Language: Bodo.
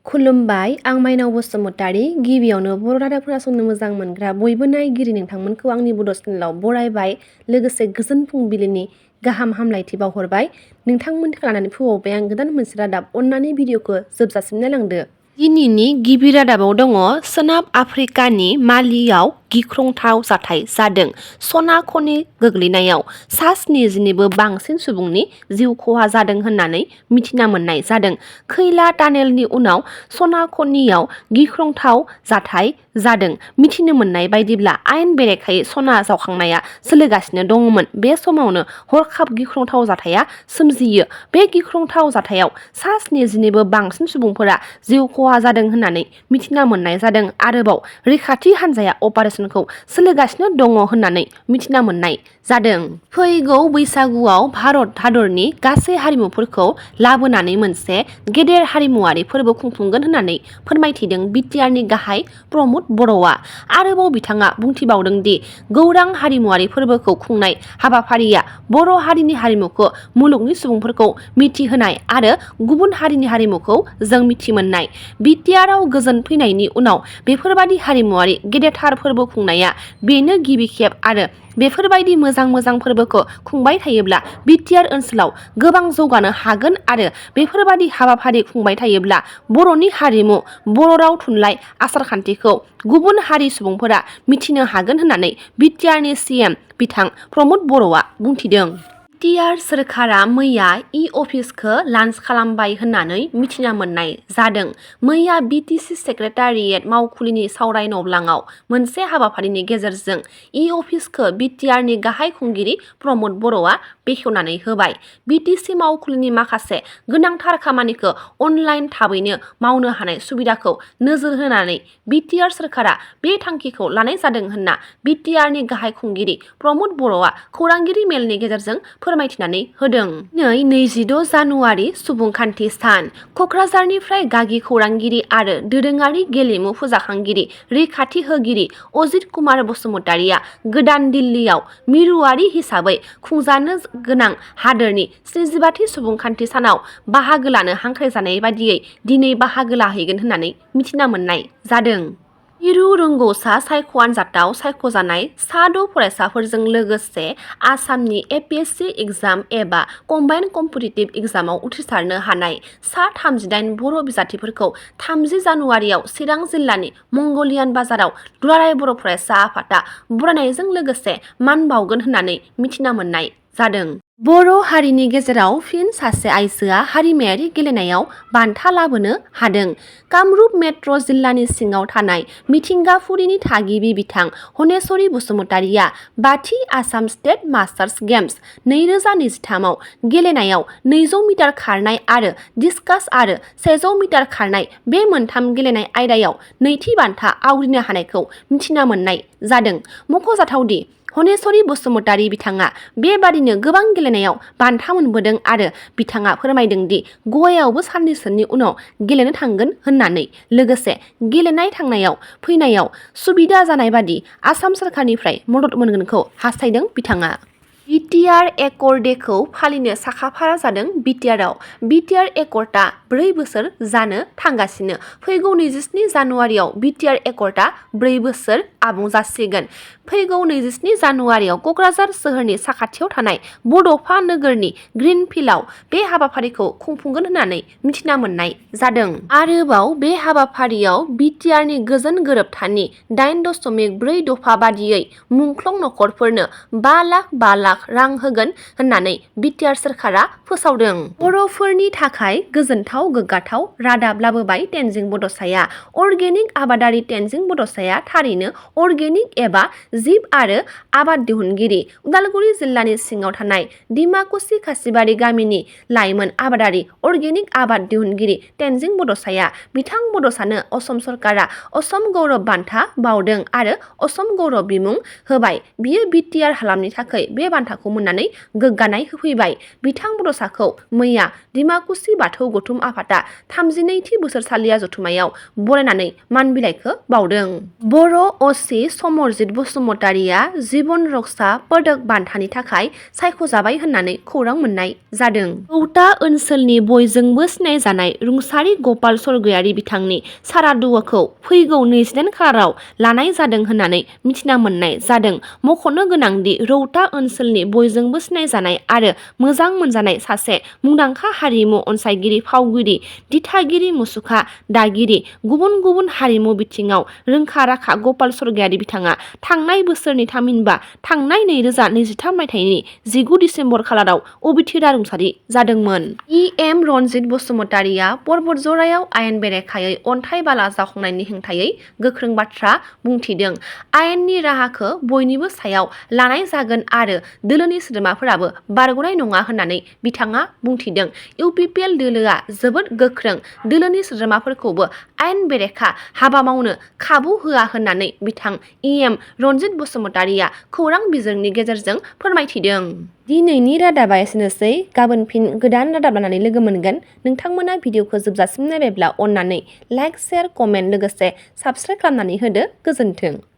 खुलुमबाय आं माइनाव बसुमतारी गिबियावनो बर' रादाब खोनासंनो मोजां मोनग्रा बयबो नायगिरि नोंथांमोनखौ आंनि बड' चेनेलाव बरायबाय लोगोसे गोजोन फुंबिलिनि गाहाम हामलायथि बावहरबाय नोंथांमोनखौ लानानै फैबावबाय आं गोदान मोनसे रादाब अन्नानै भिडिअखौ जोबजासिम नायलांदो। दिनैनि गिबि रादाबाव दङ सोनाब आफ्रिकानि मालियाव गिख्रंथाव जाथाय जादों। सना खनि गोग्लैनायाव सा 70निबो बांसिन सुबुंनि जिउ खहा जादों होननानै मिथिना मोननाय जादों। खैला टानेलनि उनाव सना खनियाव गिख्रंथाव जाथाय जादों। मिथिनो मोननाय बायदिब्ला आयेन बेरेखायै सना जावखांनाया सोलिगासिनो दङमोन। बे समावनो हरखाब गिख्रंथाव जाथाया सोमजियो। बे गिख्रंथाव जाथायाव सा 70निबो बांसिन सुबुंफोरा जिउ खहा जादों होननानै मिथिना मोननाय जादों। आरोबाव रैखाथि हान्जाया अपारेशनखौ सोलिगासिनो दङ होननानै मिथिना मोननाय जादों। फैगौ बैसागुआव भारत हादरनि गासै हारिमुफोरखौ लाबोनानै मोनसे गेदेर हारिमुआरि फोरबो खुंफुंगोन होननानै फोरमायथिदों BTRनि गाहाय प्रमद बर'आ। आरोबाव बिथाङा बुंथिबावदों दि गौरां हारिमुआरि फोरबोखौ खुंनाय हाबाफारिया बर' हारिनि हारिमुखौ मुलुगनि सुबुंफोरखौ मिथिहोनाय आरो गुबुन हारिनि हारिमुखौ जों मिथिमोननाय। BTRआव गोजोन फैनायनि उनाव बेफोरबादि हारिमुआरि गेदेरथार फोरबो खुंनाया बेनो गिबि खेब आरो बेफोरबायदि मोजां फोरबोखौ खुंबाय थायोब्ला BTR ओनसोलाव गोबां जौगानो हागोन आरो बेफोरबादि हाबाफारि खुंबाय थायोब्ला बर'नि हारिमु, बर' राव थुनलाइ आसारखान्थिखौ गुबुन हारि सुबुंफोरा मिथिनो हागोन होननानै BTRनि CM बिथां प्रमद बर'आ बुंथिदों। BTR सोरखारा मैया अफिसखौ लन्च खालामबाय होननानै मिथिना मोननाय जादों। मैया BTC सेक्रेटारियेट मावखुलिनि सावराय नब्लाङाव मोनसे हाबाफारिनि गेजेरजों अफिसखौ BTRनि गाहाय खुंगिरि प्रमद बर'आ बेखेवनानै होबाय। BTC मावखुलिनि माखासे गोनांथार खामानिखौ अनलाइन थाबैनो मावनो हानाय सुबिदाखौ नोजोर होनानै BTR सोरखारा बे थांखिखौ लानाय जादों होनना BTRनि गाहाय खुंगिरि प्रमद बर'आ खौरांगिरि मेलनि गेजेरजों फोरमायथिनानै होदों। दिनै 26 जानुवारि सुबुंखान्थि सान। क'क्राझारनिफ्राय गागि खौरांगिरि आरो दोरोङारि गेलेमु फोजाखांगिरि रैखाथि होगिरि अजित कुमार बसुमतारीया गोदान दिल्लीयाव मिरुआरि हिसाबै खुंजानो गोनां हादोरनि 75थि सुबुंखान्थि सानाव बाहागो लानो हांख्रायजानाय बादियै दिनै बाहागो लाहैगोन होननानै मिथिना मोननाय जादों। मिरु रोंग'सा सायख' आनजादाव सायख'जानाय सा 6 फरायसाफोरजों लोगोसे आसामनि APSC एग्जाम एबा कम्बाइन्ड कम्पिटिटिभ एग्जामाव उथ्रिसारनो हानाय सा 38 बर' बिजाथिफोरखौ 30 जानुवारियाव चिरां जिल्लानि मंगलियान बाजाराव दुलाराय बर' फरायसा आफादा बरायनायजों लोगोसे मान बावगोन होननानै मिथिना मोननाय जादों। बर' हारिनि गेजेराव फिन सासे आइजोआ हारिमायारि गेलेनायाव बान्था लाबोनो हादों। कामरुप मेट्र' जिल्लानि सिङाव थानाय मिथिंगाफुरिनि थागिबि बिथां हनेस्वरि बसुमतारीया 5थि आसाम स्टेट मास्टार्स गेम्स 2023 आव गेलेनायाव 200 मिटार खारनाय आरो डिस्कास आरो 100 मिटार खारनाय बे मोनथाम गेलेनाय आयदायाव नैथि बान्था आवग्रिनो हानायखौ मिथिना मोननाय जादों। मख'जाथावदि हनेस्वरि बसुमतारी बिथाङा बेबादिनो गोबां गेलेनायाव बान्था मोनबोदों आरो बिथाङा फोरमायदों दि गवायावबो साननैसोनि उनाव गेलेनो थांगोन होननानै लोगोसे गेलेनाय थांनायाव फैनायाव सुबिदा जानाय बादि आसाम सोरखारनिफ्राय मदद मोनगोनखौ हास्थायदों बिथाङा। BTR एकर्ड डेखौ फालिनो साखाफारा जादों BTRआव। BTR एकर्डआ 4 बोसोर जानो थांगासिनो। फैगौ 27 जानुवारियाव BTR एकर्डआ 4 बोसोर आबुं जासिगोन। फैगौ 27 जानुवारियाव क'क्राझार सोहोरनि साखाथियाव थानाय बड'फा नोगोरनि ग्रीन फिल्डआव बे हाबाफारिखौ खुंफुंगोन होननानै मिथिना मोननाय जादों। आरोबाव बे हाबाफारियाव BTRनि गोजोन गोरोबथानि 8.4 दफा बादियै मुंख्लं नखरफोरनो 5 लाख रां होगोन होननानै BTR सोरखारा फोसावदों। बर'फोरनि थाखाय गोजोनथाव गोग्गाथाव रादाब लाबोबाय तेनजिं बड'साया। अर्गेनिक आबादारि तेनजिं बड'साया थारैनो अर्गेनिक एबा जिब आरो आबाद दिहुनगिरि। उदालगुरि जिल्लानि सिङाव थानाय डिमाकुसि खासिबारि गामिनि लाइमोन आबादारि अर्गेनिक आबाद दिहुनगिरि तेनजिं बड'साया। बिथां बड'सानो असम सरकारा असम गौरब बान्था बावदों आरो असम गौरब बिमुं होबाय। बियो BTR हालामनि थाखाय बे बान्था बान्थाखौ मोननानै गोग्गानाय होफैबाय। बिथां बड'साखौ मैया डिमाकुसि बाथौ गौथुम आफादा 32थि बोसोरसालिया जथुम्मायाव बरायनानै मान बिलाइखौ बावदों। बर' अ.सि. समरजित बसुमतारिया जिबन रक्षा पदक बान्थानि थाखाय सायख'जाबाय होननानै खौरां मोननाय जादों। रौता ओनसोलनि बयजोंबो सिनायजानाय रुंसारि गपाल स्वर्गयारी बिथांनि सारादुखौ फैगौ 28 खालाराव लानाय जादों होननानै मिथिना मोननाय जादों। मख'नो गोनांदि रौता ओनसोलनि बयजोंबो सिनायजानाय आरो मोजां मोनजानाय सासे मुंदांखा हारिमु अनसायगिरि, फावगिरि, दिथागिरि, मुसुखा दागिरि, गुबुन गुबुन हारिमु बिथिङाव रोंखा-राखा गपाल स्वर्गयारी बिथाङा थांनाय बोसोरनि थामहिनबा थांनाय 2023 मायथाइनि 19 दिसेम्बर खालाराव अबिथिरा रुंसारि जादोंमोन। इ.एम. रनजित बसुमतारिया पर्बतजरायाव आयेन बेरेखायै अन्थाइ बाला जावखांनायनि हेंथायै गोख्रों बाथ्रा बुंथिदों। आयेननि राहाखौ बयनिबो सायाव लानाय जागोन आरो दोलोनि सोद्रोमाफोराबो बारग'नाय नङा होननानै बिथाङा बुंथिदों। इउ.पि.पि.एल. दोलोआ जोबोद गोख्रों, दोलोनि सोद्रोमाफोरखौबो आयेन बेरेखा हाबा मावनो खाबु होआ होननानै बिथां इ.एम. रनजित बसुमतारिया खौरां बिजोंनि गेजेरजों फोरमायथिदों। दिनैनि रादाबा एसेनोसै। गाबोन फिन गोदान रादाब लानानै लोगो मोनगोन। नोंथांमोना भिडिअखौ जोबजासिम नायबायब्ला अननानै लाइक, शेयार, कमेन्ट लोगोसे साबस्क्राइब खालामनानै होदो। गोजोन्थों।